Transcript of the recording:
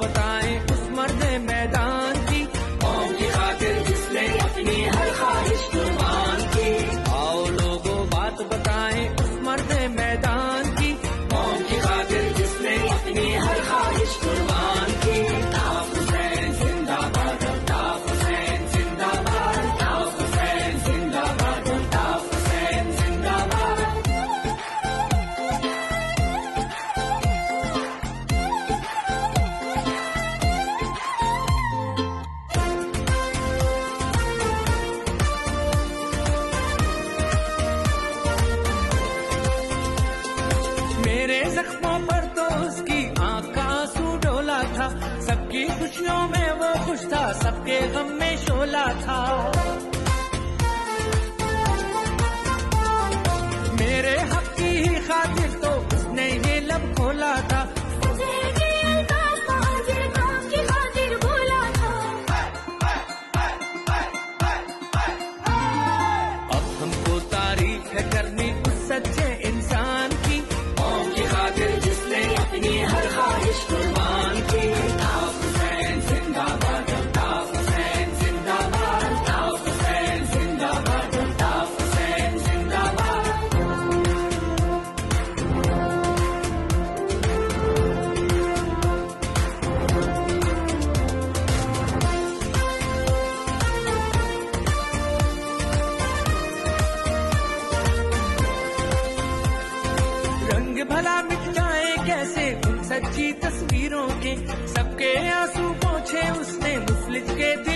बताएं उस मर्द मैदान की, कौम की खातिर जिसने अपनी हर ख्वाहिश कुर्बान की। आओ लोगों बात बताएं उस मर्द मैदान की, कौम की खातिर जिसने अपनी हर ख्वाहिश कुर्बान की। अल्ताफ हुसैन जिंदाबाद, अल्ताफ हुसैन जिंदाबाद, अल्ताफ हुसैन जिंदाबाद, अल्ताफ हुसैन जिंदाबाद। मेरे जख्मों पर तो उसकी आंख का आंसू डोला था, सबकी खुशियों में वो खुश था, सबके गम में शोला था। मेरे हक की ही खातिर तो उसने ये लब खोला था, अब हमको तारीफ है करनी उस सच्चे इंसान की, कौम की खातिर जिसने अपनी हर ख्वाहिश कुर्बान की। अल्ताफ हुसैन जिंदाबाद, अल्ताफ हुसैन जिंदाबाद, अल्ताफ हुसैन जिंदाबाद, अल्ताफ हुसैन जिंदाबाद। रंग भला मिट जाए कैसे उन सच्ची तस्वीरों के, सबके आंसू पोंछे उसने मुफलिस के दिल